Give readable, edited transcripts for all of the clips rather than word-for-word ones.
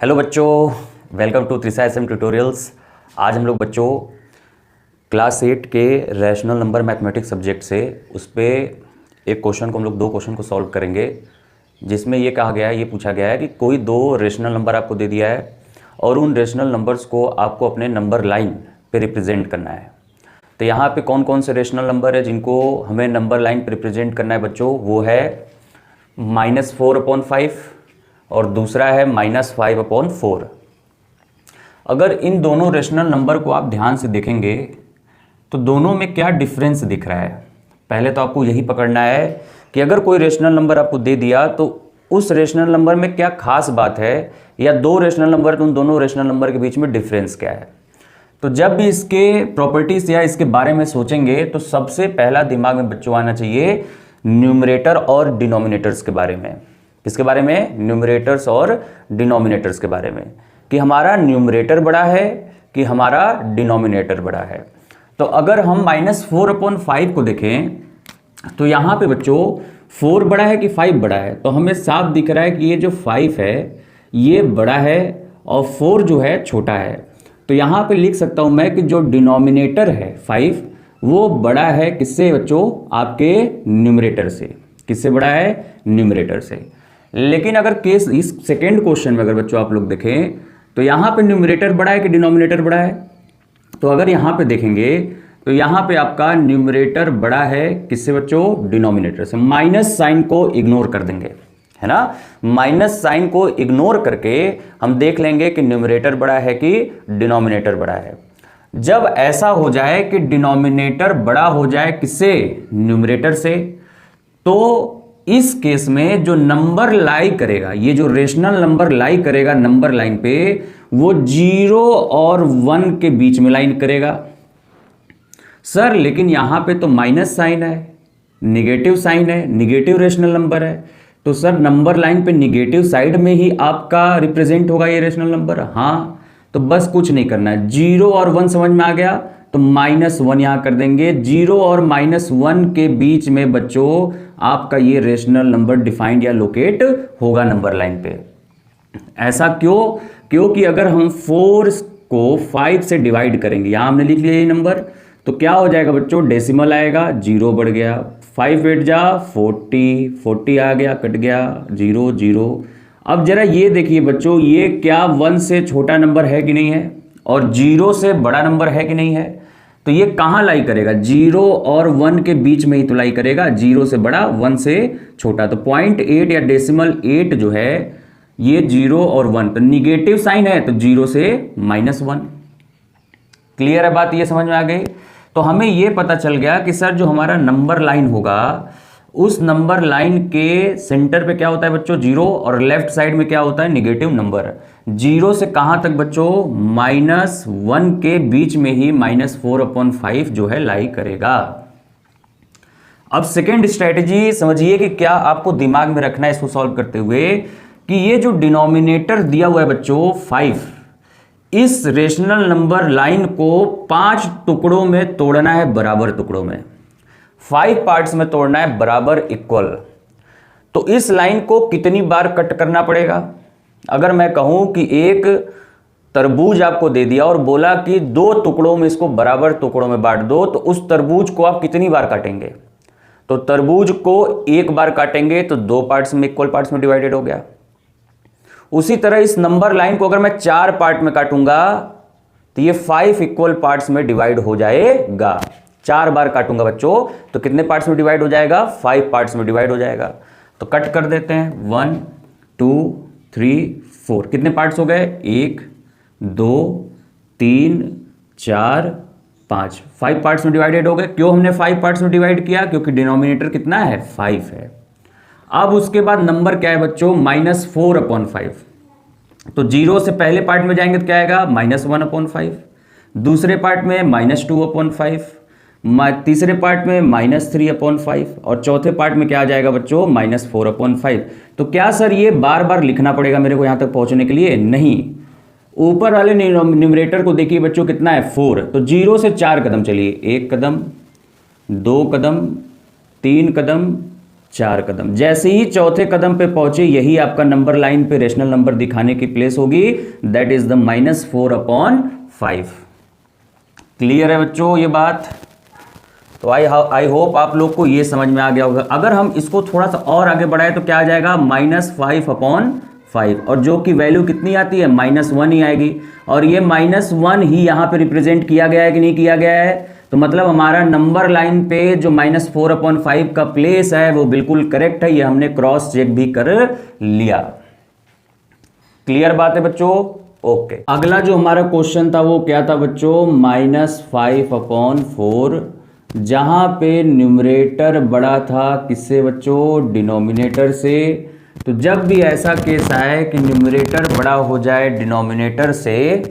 Hello बच्चों, welcome to Trisha SM tutorials. आज हम लोग बच्चों क्लास 8 के रैशनल नंबर मैथमेटिक्स सब्जेक्ट से उस पर एक क्वेश्चन को हम लोग दो क्वेश्चन को सॉल्व करेंगे, जिसमें ये कहा गया है, ये पूछा गया है कि कोई दो रेशनल नंबर आपको दे दिया है और उन रेशनल नंबर्स को आपको अपने नंबर लाइन पे रिप्रेजेंट करना है। तो यहाँ पे कौन कौन से रेशनल नंबर है जिनको हमें नंबर लाइन पे रिप्रेजेंट करना है बच्चों? वो है -4/5 और दूसरा है -5/4। अगर इन दोनों रेशनल नंबर को आप ध्यान से देखेंगे तो दोनों में क्या डिफरेंस दिख रहा है। पहले तो आपको यही पकड़ना है कि अगर कोई रेशनल नंबर आपको दे दिया तो उस रेशनल नंबर में क्या खास बात है, या दो रेशनल नंबर तो उन दोनों रेशनल नंबर के बीच में डिफरेंस क्या है। तो जब भी इसके प्रॉपर्टीज या इसके बारे में सोचेंगे तो सबसे पहला दिमाग में बच्चों आना चाहिए न्यूमरेटर और डिनोमिनेटर्स के बारे में। किसके बारे में? न्यूमरेटर्स और डिनोमिनेटर्स के बारे में, कि हमारा न्यूमरेटर बड़ा है कि हमारा डिनोमिनेटर बड़ा है। तो अगर हम -4/5 को देखें तो यहाँ पे बच्चों 4 बड़ा है कि 5 बड़ा है, तो हमें साफ दिख रहा है कि ये जो 5 है ये बड़ा है और 4 जो है छोटा है। तो यहाँ पे लिख सकता हूँ मैं कि जो डिनोमिनेटर है 5 वो बड़ा है किससे बच्चों? आपके न्यूमरेटर से। किससे बड़ा है? न्यूमरेटर से। लेकिन अगर केस इस सेकेंड क्वेश्चन में अगर बच्चों आप लोग देखें तो यहाँ पे न्यूमरेटर बड़ा है कि डिनोमिनेटर बड़ा है? तो अगर यहाँ पे देखेंगे तो यहाँ पे आपका न्यूमरेटर बड़ा है किससे बच्चों? डिनोमिनेटर से। माइनस साइन को इग्नोर कर देंगे, है ना। माइनस साइन को इग्नोर करके हम देख लेंगे कि न्यूमरेटर बड़ा है कि डिनोमिनेटर बड़ा है। जब ऐसा हो जाए कि डिनोमिनेटर बड़ा हो जाए किससे? न्यूमरेटर से, तो इस केस में जो नंबर लाई करेगा, ये जो रेशनल नंबर लाई करेगा नंबर लाइन पे, वो 0 और 1 के बीच में लाइन करेगा। सर लेकिन यहां पे तो माइनस साइन है, निगेटिव साइन है, निगेटिव रेशनल नंबर है, तो सर नंबर लाइन पे निगेटिव साइड में ही आपका रिप्रेजेंट होगा ये रेशनल नंबर। हाँ, तो बस कुछ नहीं करना है, 0 और 1 समझ में आ गया तो -1 यहां कर देंगे। 0 और -1 के बीच में बच्चों आपका ये रेशनल नंबर डिफाइंड या लोकेट होगा नंबर लाइन पे। ऐसा क्यों? क्योंकि अगर हम 4 को 5 से डिवाइड करेंगे, यहां हमने लिख लिया ये नंबर, तो क्या हो जाएगा बच्चों? डेसिमल आएगा, 0 बढ़ गया, 5 8 जा 40 आ गया, कट गया 0 0। अब जरा ये देखिए बच्चों, ये क्या 1 से छोटा नंबर है कि नहीं है, और 0 से बड़ा नंबर है कि नहीं है? तो ये कहां लाई करेगा? 0 और 1 के बीच में ही तो लाई करेगा, 0 से बड़ा 1 से छोटा। तो 0.8 या डेसिमल 8 जो है ये 0 और 1, तो निगेटिव साइन है तो 0 से -1। क्लियर है बात? ये समझ में आ गई। तो हमें ये पता चल गया कि सर जो हमारा नंबर लाइन होगा उस नंबर लाइन के सेंटर पे क्या होता है बच्चों? 0, और लेफ्ट साइड में क्या होता है? Negative number. 0 से कहां तक बच्चों? -1 के बीच में ही -4/5 जो है लाई करेगा। अब सेकेंड स्ट्रेटेजी समझिए कि क्या आपको दिमाग में रखना है इसको सॉल्व करते हुए, कि ये जो डिनोमिनेटर दिया हुआ है बच्चों 5, इस रेशनल नंबर लाइन को 5 टुकड़ों में तोड़ना है, बराबर टुकड़ों में 5 पार्ट्स में तोड़ना है, बराबर इक्वल। तो इस लाइन को कितनी बार कट करना पड़ेगा? अगर मैं कहूं कि एक तरबूज आपको दे दिया और बोला कि 2 टुकड़ों में इसको बराबर टुकड़ों में बांट दो, तो उस तरबूज को आप कितनी बार काटेंगे? तो तरबूज को एक बार काटेंगे तो 2 पार्ट्स में, इक्वल पार्ट्स में डिवाइडेड हो गया। उसी तरह इस नंबर लाइन को अगर मैं 4 पार्ट में काटूंगा तो ये 5 इक्वल पार्ट्स में डिवाइड हो जाएगा। 4 बार काटूंगा बच्चों तो कितने पार्ट्स में डिवाइड हो जाएगा? 5 पार्ट्स में डिवाइड हो जाएगा। तो कट कर देते हैं, 1 2 3 4। कितने पार्ट्स हो गए? 1 2 3 4 5। 5 पार्ट्स में डिवाइडेड हो गए। क्यों हमने 5 पार्ट्स में डिवाइड किया? क्योंकि डिनोमिनेटर कितना है? 5 है। अब उसके बाद नंबर क्या है बच्चों? -4/5। तो 0 से पहले पार्ट में जाएंगे तो क्या आएगा? -1/5। दूसरे पार्ट में -2/5, तीसरे पार्ट में -3/5, और चौथे पार्ट में क्या आ जाएगा बच्चों? -4/5। तो क्या सर ये बार बार लिखना पड़ेगा मेरे को यहां तक पहुंचने के लिए? नहीं। ऊपर वाले न्यूमरेटर को देखिए बच्चों कितना है? 4। तो 0 से 4 कदम चलिए, 1 कदम, 2 कदम, 3 कदम, 4 कदम। जैसे ही चौथे कदम पे पहुंचे यही आपका नंबर लाइन पे रेशनल नंबर दिखाने की प्लेस होगी, दैट इज द -4/5। क्लियर है बच्चों ये बात? तो आई होप आप लोग को ये समझ में आ गया होगा। अगर हम इसको थोड़ा सा और आगे बढ़ाए तो क्या आ जाएगा, -5/5, और जो कि वैल्यू कितनी आती है, -1 ही आएगी। और ये -1 ही यहाँ पे रिप्रेजेंट किया गया है कि नहीं किया गया है? तो मतलब हमारा नंबर लाइन पे जो -4/5 का प्लेस है वो बिल्कुल करेक्ट है, ये हमने क्रॉस चेक भी कर लिया। क्लियर बात है बच्चों? ओके। अगला जो हमारा क्वेश्चन था वो क्या था बच्चों, -5/4, जहां पे न्यूमरेटर बड़ा था किससे बच्चों, डिनोमिनेटर से। तो जब भी ऐसा केस आए कि न्यूमरेटर बड़ा हो जाए डिनोमिनेटर से,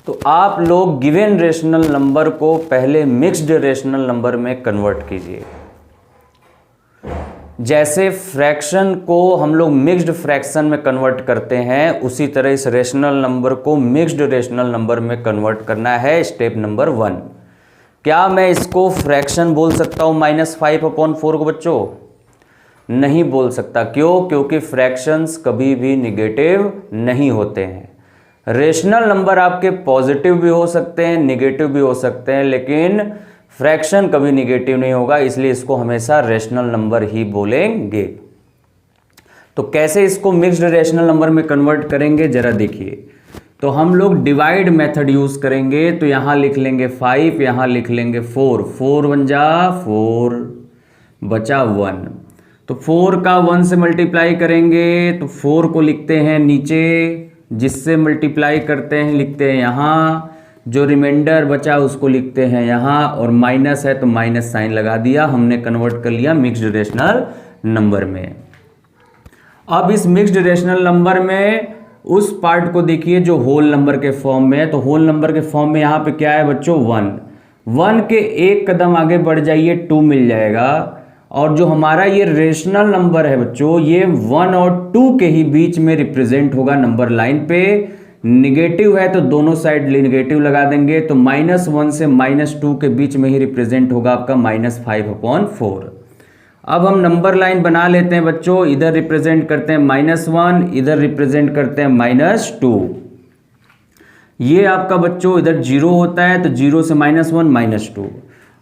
तो आप लोग गिवन रेशनल नंबर को पहले मिक्स्ड रेशनल नंबर में कन्वर्ट कीजिए। जैसे फ्रैक्शन को हम लोग मिक्स्ड फ्रैक्शन में कन्वर्ट करते हैं, उसी तरह इस रेशनल नंबर को मिक्स्ड रेशनल नंबर में कन्वर्ट करना है, स्टेप नंबर 1। क्या मैं इसको फ्रैक्शन बोल सकता हूं -5/4 को बच्चों? नहीं बोल सकता। क्यों? क्योंकि फ्रैक्शंस कभी भी निगेटिव नहीं होते हैं। रेशनल नंबर आपके पॉजिटिव भी हो सकते हैं, निगेटिव भी हो सकते हैं, लेकिन फ्रैक्शन कभी निगेटिव नहीं होगा, इसलिए इसको हमेशा रेशनल नंबर ही बोलेंगे। तो कैसे इसको मिक्स्ड रेशनल नंबर में कन्वर्ट करेंगे जरा देखिए। तो हम लोग डिवाइड मेथड यूज करेंगे। तो यहां लिख लेंगे 5, यहां लिख लेंगे 4, 4 1 जा 4, बचा 1। तो 4 का 1 से मल्टीप्लाई करेंगे तो 4 को लिखते हैं नीचे, जिससे मल्टीप्लाई करते हैं लिखते हैं यहाँ, जो रिमाइंडर बचा उसको लिखते हैं यहाँ, और माइनस है तो माइनस साइन लगा दिया, हमने कन्वर्ट कर लिया मिक्स्ड रेशनल नंबर में। अब इस मिक्स्ड रेशनल नंबर में उस पार्ट को देखिए जो होल नंबर के फॉर्म में है। तो होल नंबर के फॉर्म में यहाँ पे क्या है बच्चों, 1 के एक कदम आगे बढ़ जाइए 2 मिल जाएगा। और जो हमारा ये रेशनल नंबर है बच्चों, ये 1 और 2 के ही बीच में रिप्रेजेंट होगा नंबर लाइन पे। निगेटिव है तो दोनों साइड निगेटिव लगा देंगे, तो -1 से -2 के बीच में ही रिप्रेजेंट होगा आपका -5/4। अब हम नंबर लाइन बना लेते हैं बच्चों। इधर रिप्रेजेंट करते हैं -1, इधर रिप्रेजेंट करते हैं -2। ये आपका बच्चों इधर 0 होता है, तो 0 से -1 -2।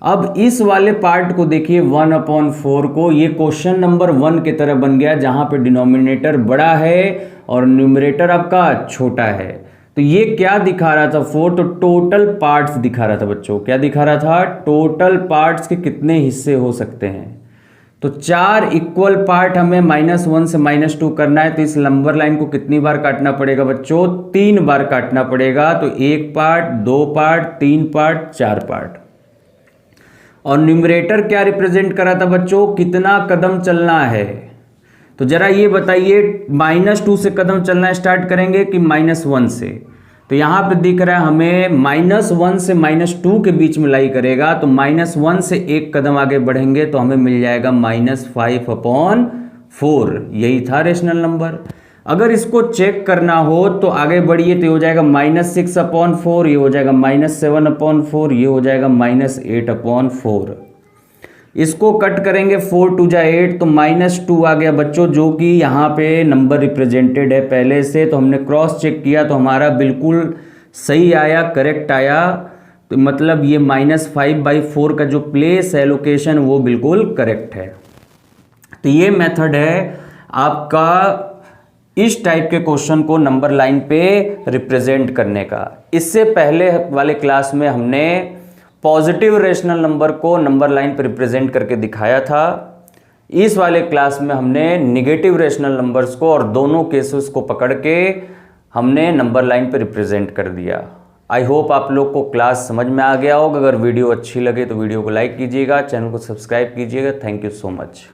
अब इस वाले पार्ट को देखिए 1/4 को, ये क्वेश्चन नंबर 1 की तरह बन गया, जहां पे डिनोमिनेटर बड़ा है और न्यूमरेटर आपका छोटा है। तो ये क्या दिखा रहा था 4, तो टोटल पार्ट्स दिखा रहा था बच्चों। क्या दिखा रहा था, टोटल पार्ट्स के कितने हिस्से हो सकते हैं। तो 4 इक्वल पार्ट हमें -1 से -2 करना है, तो इस नंबर लाइन को कितनी बार काटना पड़ेगा बच्चों, 3 बार काटना पड़ेगा। तो 1 पार्ट, 2 पार्ट, 3 पार्ट, 4 पार्ट। और न्यूमरेटर क्या रिप्रेजेंट करा था बच्चों, कितना कदम चलना है। तो जरा ये बताइए, -2 से कदम चलना स्टार्ट करेंगे कि -1 से। तो यहाँ पे दिख रहा है हमें -1 से -2 के बीच में लाई करेगा, तो -1 से एक कदम आगे बढ़ेंगे तो हमें मिल जाएगा -5/4। यही था रेशनल नंबर। अगर इसको चेक करना हो तो आगे बढ़िए, तो ये हो जाएगा -6/4, ये हो जाएगा -7/4, ये हो जाएगा -8/4। इसको कट करेंगे 4 2 जा 8, तो -2 आ गया बच्चों, जो कि यहाँ पे नंबर रिप्रेजेंटेड है पहले से। तो हमने क्रॉस चेक किया तो हमारा बिल्कुल सही आया, करेक्ट आया। तो मतलब ये -5/4 का जो प्लेस है, लोकेशन, वो बिल्कुल करेक्ट है। तो ये मेथड है आपका इस टाइप के क्वेश्चन को नंबर लाइन पे रिप्रेजेंट करने का। इससे पहले वाले क्लास में हमने पॉजिटिव रेशनल नंबर को नंबर लाइन पर रिप्रेजेंट करके दिखाया था। इस वाले क्लास में हमने निगेटिव रेशनल नंबर्स को और दोनों केसेस को पकड़ के हमने नंबर लाइन पर रिप्रेजेंट कर दिया। आई होप आप लोग को क्लास समझ में आ गया होगा। अगर वीडियो अच्छी लगे तो वीडियो को लाइक कीजिएगा, चैनल को सब्सक्राइब कीजिएगा। Thank you so much.